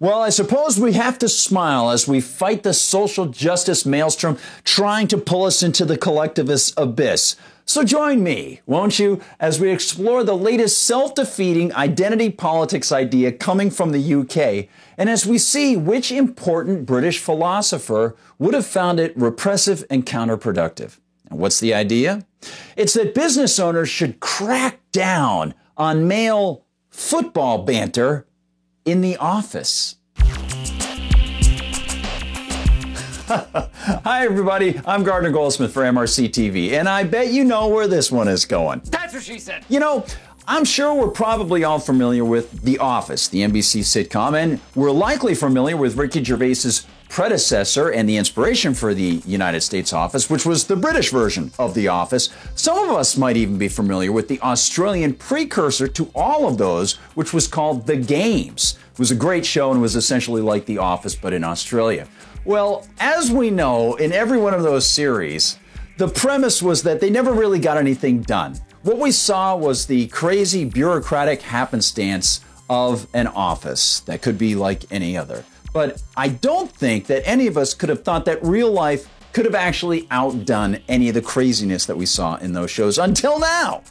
Well, I suppose we have to smile as we fight the social justice maelstrom trying to pull us into the collectivist abyss. So join me, won't you, as we explore the latest self-defeating identity politics idea coming from the UK, and as we see which important British philosopher would have found it repressive and counterproductive. And what's the idea? It's that business owners should crack down on male football banter in the office. Hi, everybody. I'm Gardner Goldsmith for MRCTV, and I bet you know where this one is going. That's what she said. You know, I'm sure we're probably all familiar with The Office, the NBC sitcom, and we're likely familiar with Ricky Gervais's predecessor and the inspiration for the United States Office, which was the British version of The Office. Some of us might even be familiar with the Australian precursor to all of those, which was called The Games. It was a great show and was essentially like The Office, but in Australia. Well, as we know, in every one of those series, the premise was that they never really got anything done. What we saw was the crazy bureaucratic happenstance of an office that could be like any other. But I don't think that any of us could have thought that real life could have actually outdone any of the craziness that we saw in those shows until now.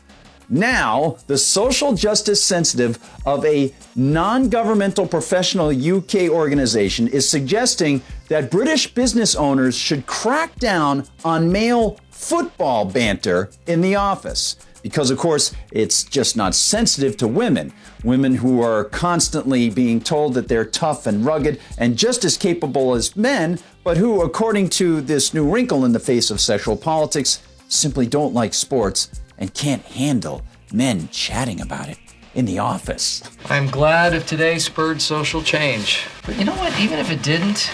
Now, the social justice sensitive of a non-governmental professional UK organization is suggesting that British business owners should crack down on male football banter in the office. Because, of course, it's just not sensitive to women. Women who are constantly being told that they're tough and rugged and just as capable as men, but who, according to this new wrinkle in the face of sexual politics, simply don't like sports and can't handle men chatting about it in the office. I'm glad if today spurred social change. But you know what? Even if it didn't,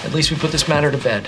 at least we put this matter to bed.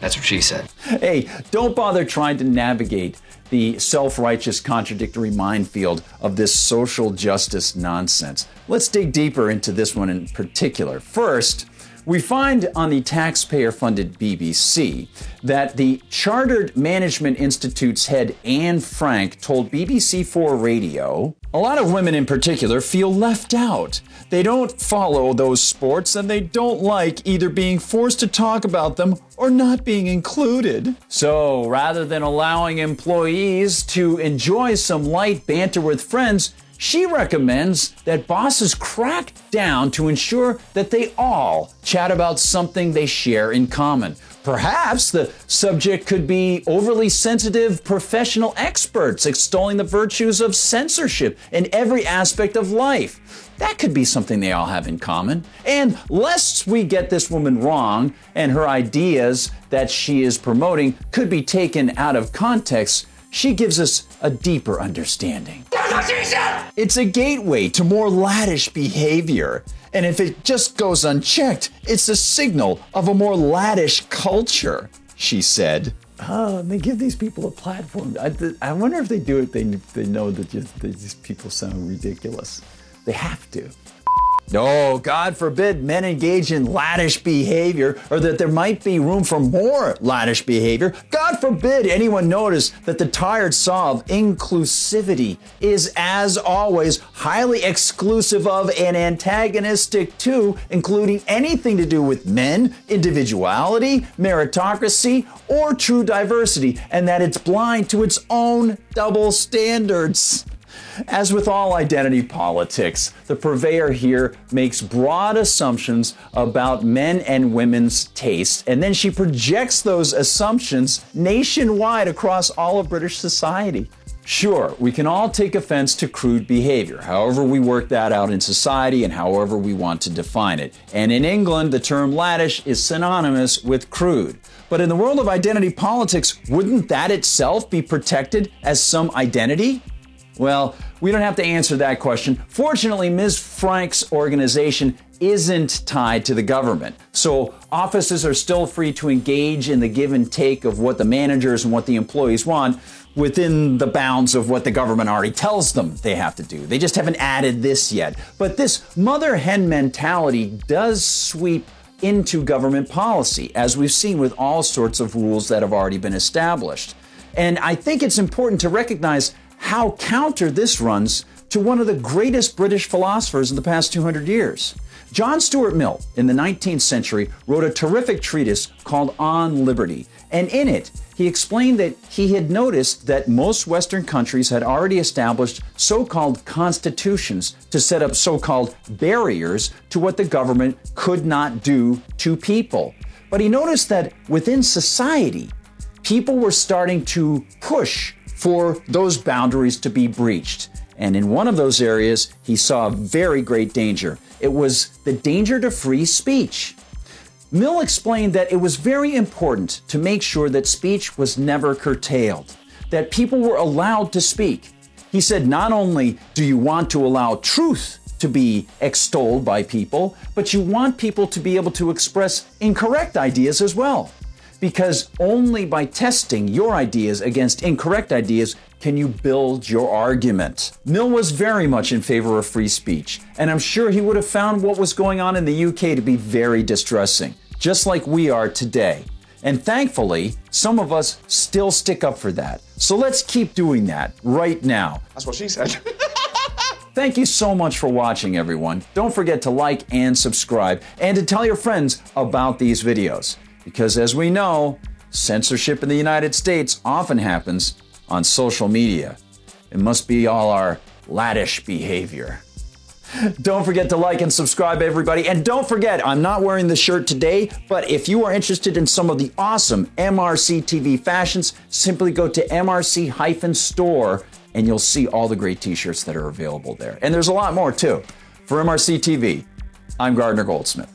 That's what she said. Hey, don't bother trying to navigate the self-righteous contradictory minefield of this social justice nonsense. Let's dig deeper into this one in particular. First, we find on the taxpayer-funded BBC that the Chartered Management Institute's head Anne Frank told BBC4 Radio, a lot of women in particular feel left out. They don't follow those sports and they don't like either being forced to talk about them or not being included. So rather than allowing employees to enjoy some light banter with friends, she recommends that bosses crack down to ensure that they all chat about something they share in common. Perhaps the subject could be overly sensitive professional experts extolling the virtues of censorship in every aspect of life. That could be something they all have in common. And lest we get this woman wrong and her ideas that she is promoting could be taken out of context, she gives us a deeper understanding. That's what she said! It's a gateway to more laddish behavior. And if it just goes unchecked, it's a signal of a more laddish culture, she said. Oh, and they give these people a platform. I wonder if they do it, they know that these people sound ridiculous. They have to. No, God forbid men engage in laddish behavior, or that there might be room for more laddish behavior. God forbid anyone notice that the tired saw of inclusivity is, as always, highly exclusive of and antagonistic to, including anything to do with men, individuality, meritocracy, or true diversity, and that it's blind to its own double standards. As with all identity politics, the purveyor here makes broad assumptions about men and women's tastes, and then she projects those assumptions nationwide across all of British society. Sure, we can all take offense to crude behavior, however we work that out in society and however we want to define it. And in England, the term laddish is synonymous with crude. But in the world of identity politics, wouldn't that itself be protected as some identity? Well, we don't have to answer that question. Fortunately, Ms. Frank's organization isn't tied to the government. So offices are still free to engage in the give and take of what the managers and what the employees want within the bounds of what the government already tells them they have to do. They just haven't added this yet. But this mother hen mentality does sweep into government policy, as we've seen with all sorts of rules that have already been established. And I think it's important to recognize how counter this runs to one of the greatest British philosophers in the past 200 years. John Stuart Mill, in the 19th century, wrote a terrific treatise called On Liberty, and in it, he explained that he had noticed that most Western countries had already established so-called constitutions to set up so-called barriers to what the government could not do to people. But he noticed that within society, people were starting to push for those boundaries to be breached. And in one of those areas, he saw a very great danger. It was the danger to free speech. Mill explained that it was very important to make sure that speech was never curtailed, that people were allowed to speak. He said, not only do you want to allow truth to be extolled by people, but you want people to be able to express incorrect ideas as well. Because only by testing your ideas against incorrect ideas can you build your argument. Mill was very much in favor of free speech, and I'm sure he would have found what was going on in the UK to be very distressing, just like we are today. And thankfully, some of us still stick up for that. So let's keep doing that right now. That's what she said. Thank you so much for watching, everyone. Don't forget to like and subscribe, and to tell your friends about these videos. Because as we know, censorship in the United States often happens on social media. It must be all our laddish behavior. Don't forget to like and subscribe, everybody. And don't forget, I'm not wearing the shirt today, but if you are interested in some of the awesome MRCTV fashions, simply go to MRC-store and you'll see all the great t-shirts that are available there. And there's a lot more too. For MRCTV, I'm Gardner Goldsmith.